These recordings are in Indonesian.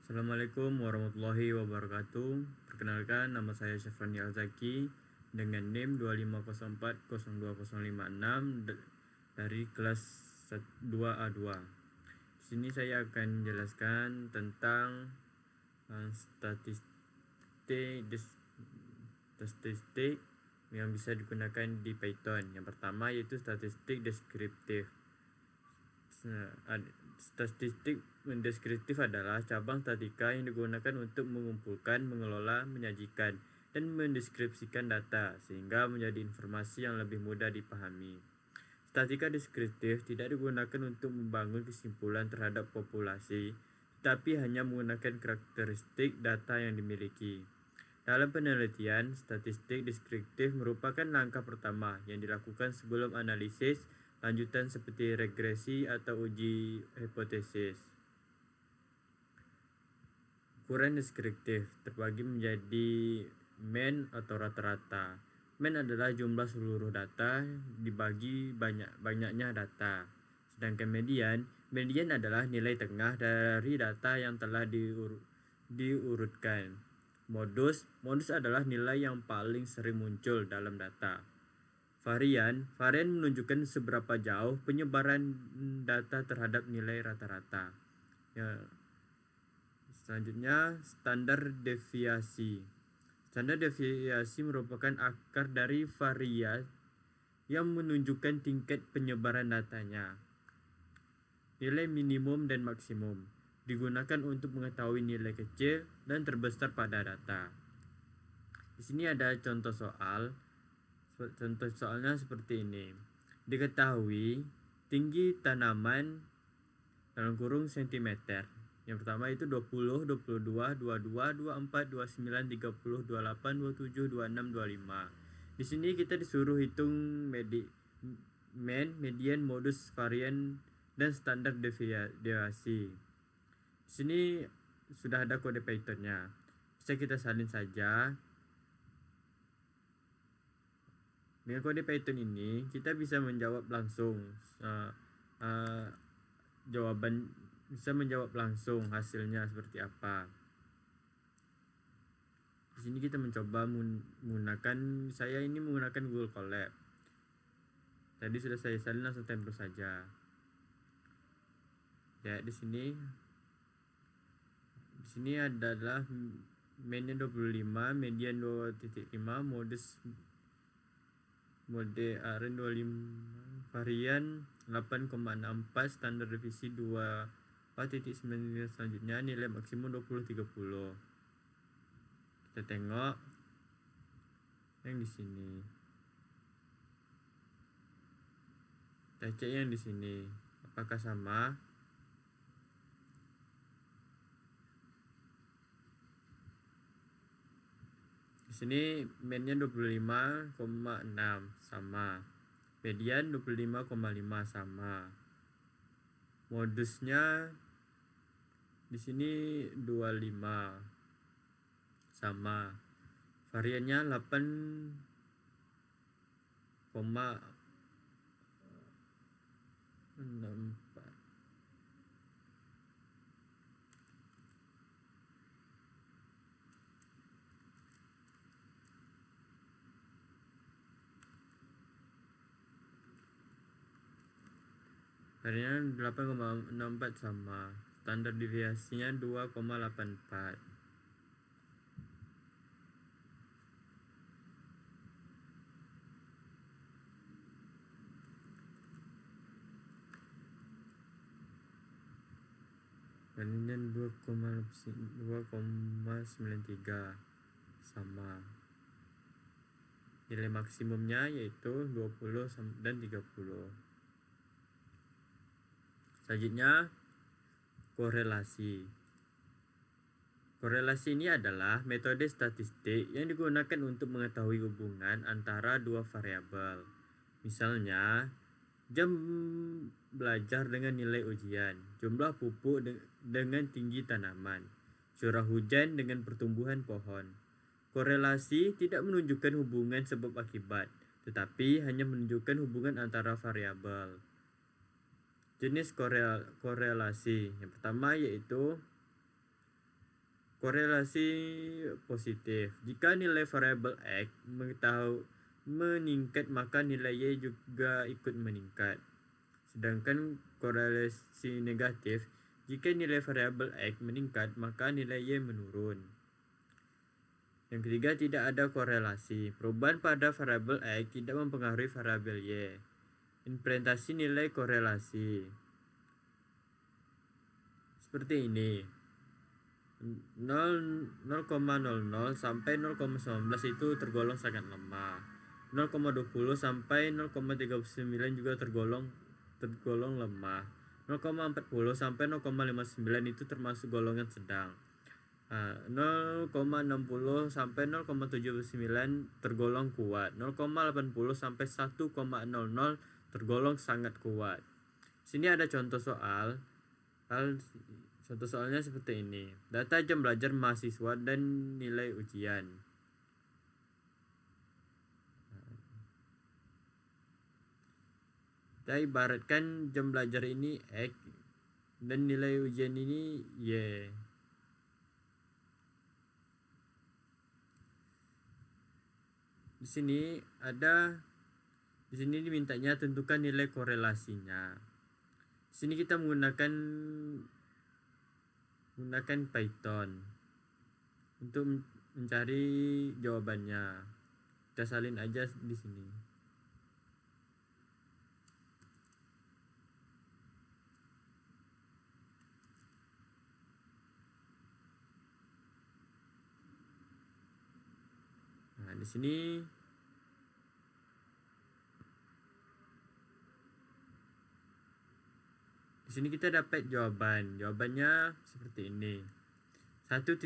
Assalamualaikum warahmatullahi wabarakatuh. Perkenalkan, nama saya Syafrani Alzaki dengan NIM 250402056 dari kelas 2A2. Di sini saya akan menjelaskan tentang statistik yang bisa digunakan di Python. Yang pertama yaitu statistik deskriptif. Statistik deskriptif adalah cabang statistika yang digunakan untuk mengumpulkan, mengelola, menyajikan, dan mendeskripsikan data sehingga menjadi informasi yang lebih mudah dipahami. Statistika deskriptif tidak digunakan untuk membangun kesimpulan terhadap populasi, tetapi hanya menggunakan karakteristik data yang dimiliki. Dalam penelitian, statistik deskriptif merupakan langkah pertama yang dilakukan sebelum analisis lanjutan seperti regresi atau uji hipotesis. Ukuran deskriptif terbagi menjadi mean atau rata-rata. Mean adalah jumlah seluruh data dibagi banyaknya data. Sedangkan median adalah nilai tengah dari data yang telah diurutkan. Modus adalah nilai yang paling sering muncul dalam data. Varian menunjukkan seberapa jauh penyebaran data terhadap nilai rata-rata. Selanjutnya, standar deviasi. Standar deviasi merupakan akar dari varian yang menunjukkan tingkat penyebaran datanya. Nilai minimum dan maksimum digunakan untuk mengetahui nilai kecil dan terbesar pada data. Di sini ada contoh soal. Contoh soalnya seperti ini. Diketahui tinggi tanaman dalam kurung sentimeter. Yang pertama itu 20, 22, 22, 24, 29, 30, 28, 27, 26, 25. Di sini kita disuruh hitung mean, median, modus, varian, dan standar deviasi. Di sini sudah ada kode Python-nya. Bisa kita salin saja. Dengan kode Python ini kita bisa menjawab langsung bisa menjawab langsung hasilnya seperti apa. Di sini kita mencoba menggunakan Google Colab. Tadi sudah saya salin, langsung tempel saja. Ya, di sini adalah mean-nya 25, median 2.5, mode ARN 25, varian 8,64, standar deviasi 2.9 selanjutnya nilai maksimum 20-30. Kita tengok yang di sini. Kita cek yang di sini apakah sama. Di sini mean-nya 25,6 sama. Median 25,5 sama. Modusnya di sini 25 sama. Variannya 8,64. Variannya 8,64 sama. Standar deviasinya 2,84. Variannya 2,93 sama. Nilai maksimumnya yaitu 20 dan 30. Selanjutnya, korelasi. Korelasi ini adalah metode statistik yang digunakan untuk mengetahui hubungan antara dua variabel. Misalnya, jam belajar dengan nilai ujian, jumlah pupuk dengan tinggi tanaman, curah hujan dengan pertumbuhan pohon. Korelasi tidak menunjukkan hubungan sebab akibat, tetapi hanya menunjukkan hubungan antara variabel. Jenis korelasi yang pertama yaitu Korelasi positif. Jika nilai variabel X meningkat, maka nilai Y juga ikut meningkat. Sedangkan korelasi negatif, jika nilai variabel X meningkat, maka nilai Y menurun. Yang ketiga, tidak ada korelasi. Perubahan pada variabel X tidak mempengaruhi variabel Y. Implementasi nilai korelasi seperti ini. 0,00 sampai 0,19 itu tergolong sangat lemah. 0,20 sampai 0,39 juga tergolong lemah. 0,40 sampai 0,59 itu termasuk golongan sedang. 0,60 sampai 0,79 tergolong kuat. 0,80 sampai 1,00 tergolong sangat kuat. Sini ada contoh soal. Contoh soalnya seperti ini. Data jam belajar mahasiswa dan nilai ujian. Kita ibaratkan jam belajar ini X dan nilai ujian ini Y. Di sini dimintanya tentukan nilai korelasinya. Di sini kita menggunakan Python untuk mencari jawabannya. Kita salin aja di sini. Nah, di sini kita dapat jawabannya seperti ini. 1.1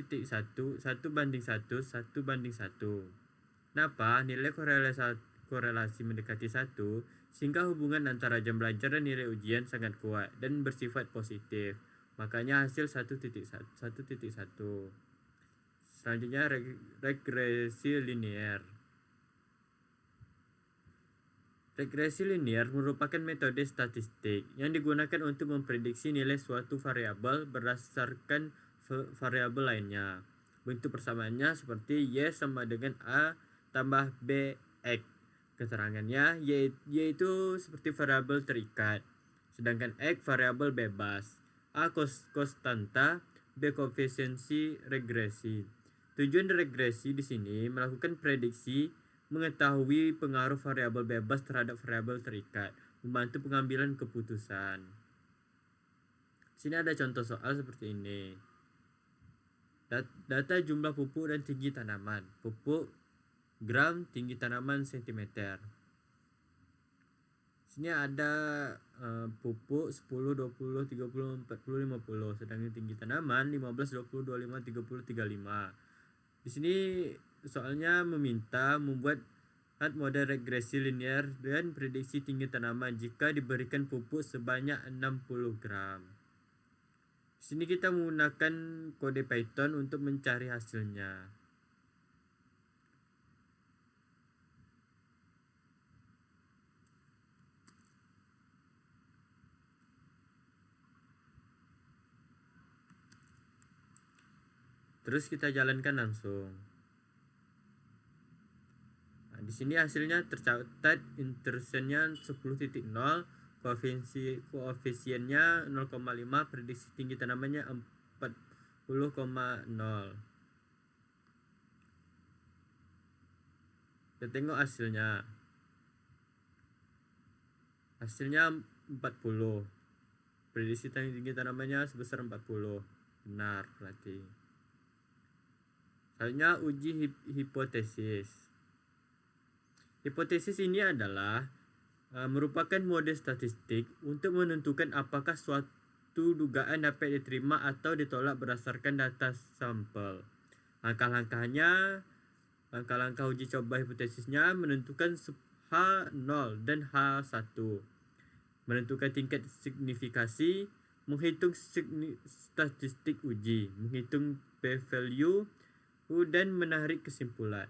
banding 1 banding 1. Kenapa? Nilai korelasi mendekati 1 sehingga hubungan antara jam belajar dan nilai ujian sangat kuat dan bersifat positif. Makanya hasil 1.1. Selanjutnya regresi linear. Regresi linear merupakan metode statistik yang digunakan untuk memprediksi nilai suatu variabel berdasarkan variabel lainnya. Bentuk persamaannya seperti Y sama dengan A tambah B X. Keterangannya Y itu seperti variabel terikat, sedangkan X variabel bebas. A konstanta, B koefisiensi regresi. Tujuan regresi di sini melakukan prediksi, mengetahui pengaruh variabel bebas terhadap variabel terikat, membantu pengambilan keputusan. Sini ada contoh soal seperti ini. Data jumlah pupuk dan tinggi tanaman. Pupuk gram, tinggi tanaman cm. Sini ada pupuk 10, 20, 30, 40, 50. Sedangkan tinggi tanaman 15, 20, 25, 30, 35. Di sini soalnya meminta membuat model regresi linear dan prediksi tinggi tanaman jika diberikan pupuk sebanyak 60 gram. Di sini kita menggunakan kode Python untuk mencari hasilnya. Terus kita jalankan langsung. Nah, di sini hasilnya tercatat intersennya 10.0, koefisiennya 0,5, prediksi tinggi tanamannya 40,0. Kita tengok hasilnya. Hasilnya 40. Prediksi tinggi tanamannya sebesar 40. Benar berarti. Selanjutnya uji hipotesis. Hipotesis ini adalah merupakan model statistik untuk menentukan apakah suatu dugaan dapat diterima atau ditolak berdasarkan data sampel. Langkah-langkah uji coba hipotesisnya menentukan H0 dan H1, menentukan tingkat signifikasi, menghitung statistik uji, menghitung p-value, dan menarik kesimpulan.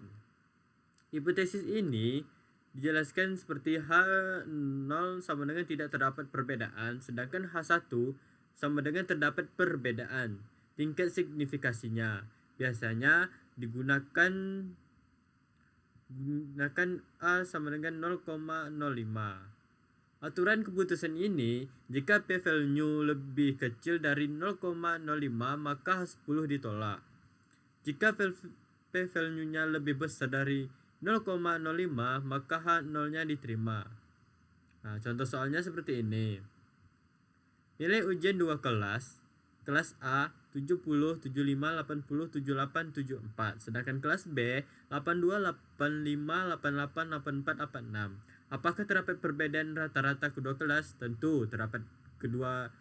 Hipotesis ini dijelaskan seperti H0 sama dengan tidak terdapat perbedaan, sedangkan H1 sama dengan terdapat perbedaan tingkat signifikasinya. biasanya digunakan A sama dengan 0,05. Aturan keputusan ini, jika p-value lebih kecil dari 0,05 maka H10 ditolak. Jika p-value-nya lebih besar dari 0,05 maka H0-nya diterima. Nah, contoh soalnya seperti ini. Nilai ujian 2 kelas A 70, 75, 80, 78, 74. Sedangkan kelas B 82, 85, 88, 84, 86. Apakah terdapat perbedaan rata-rata kedua kelas? Tentu terdapat kedua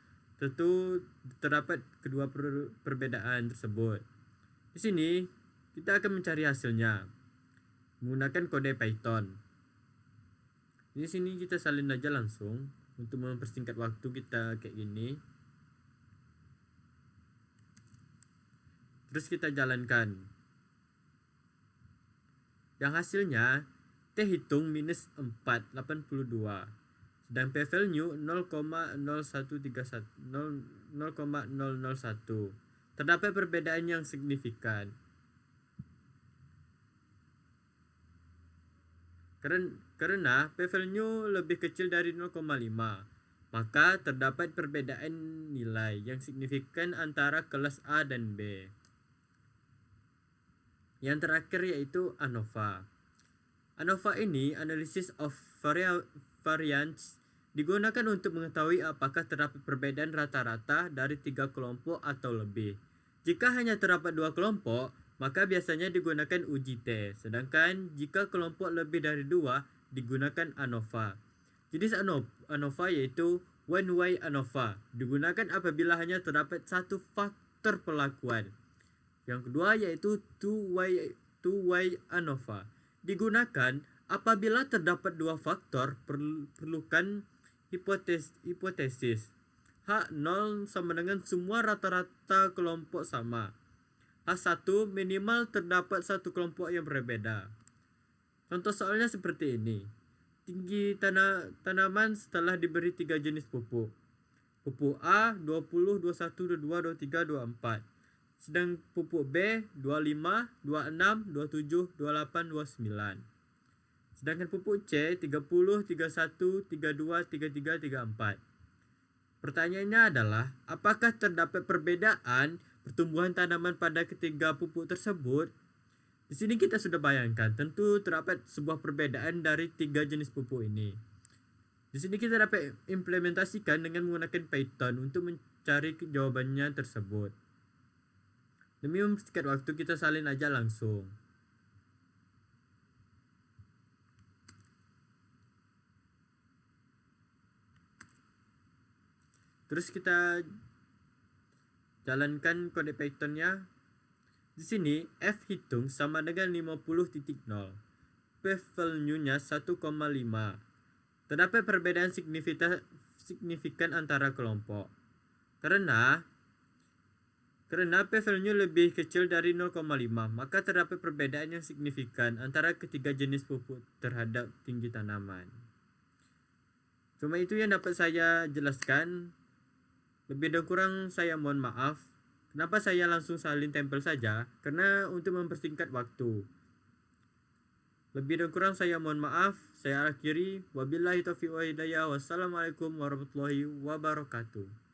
perbedaan tersebut. Di sini kita akan mencari hasilnya menggunakan kode Python. Di sini kita salin aja langsung untuk mempersingkat waktu kita kayak gini. Terus kita jalankan. Yang hasilnya T hitung minus 482. Sedang p-value 0,001. Terdapat perbedaan yang signifikan. Karena p-value lebih kecil dari 0,5, maka terdapat perbedaan nilai yang signifikan antara kelas A dan B. Yang terakhir yaitu ANOVA. ANOVA ini, Analysis of Variance, digunakan untuk mengetahui apakah terdapat perbedaan rata-rata dari 3 kelompok atau lebih. Jika hanya terdapat 2 kelompok, maka biasanya digunakan uji T. Sedangkan jika kelompok lebih dari 2, digunakan ANOVA. Jenis ANOVA yaitu one-way ANOVA. Digunakan apabila hanya terdapat satu faktor pelakuan. Yang kedua yaitu two-way ANOVA. Digunakan apabila terdapat 2 faktor perlukan hipotesis. H0 sama dengan semua rata-rata kelompok sama. H1 minimal terdapat satu kelompok yang berbeda. Contoh soalnya seperti ini. Tinggi tanaman setelah diberi 3 jenis pupuk. Pupuk A 20, 21, 22, 23, 24. Sedang pupuk B 25, 26, 27, 28, 29. Sedangkan pupuk C 30, 31, 32, 33, 34. Pertanyaannya adalah, apakah terdapat perbedaan pertumbuhan tanaman pada ketiga pupuk tersebut? Di sini kita sudah bayangkan, tentu terdapat sebuah perbedaan dari 3 jenis pupuk ini. Di sini kita dapat implementasikan dengan menggunakan Python untuk mencari jawabannya tersebut. Demi mempersingkat waktu, kita salin aja langsung. Terus kita jalankan kode Pythonnya. Di sini F hitung sama dengan 50.0. P-value-nya 1,5. Terdapat perbedaan signifikan antara kelompok. Karena p-value lebih kecil dari 0,5, maka terdapat perbedaan yang signifikan antara ketiga jenis pupuk terhadap tinggi tanaman. Cuma itu yang dapat saya jelaskan. Lebih dan kurang saya mohon maaf. Kenapa saya langsung salin tempel saja? Karena untuk mempersingkat waktu. Lebih dan kurang saya mohon maaf. Saya akhiri. Wabillahi taufiq wa hidayah. Wassalamualaikum warahmatullahi wabarakatuh.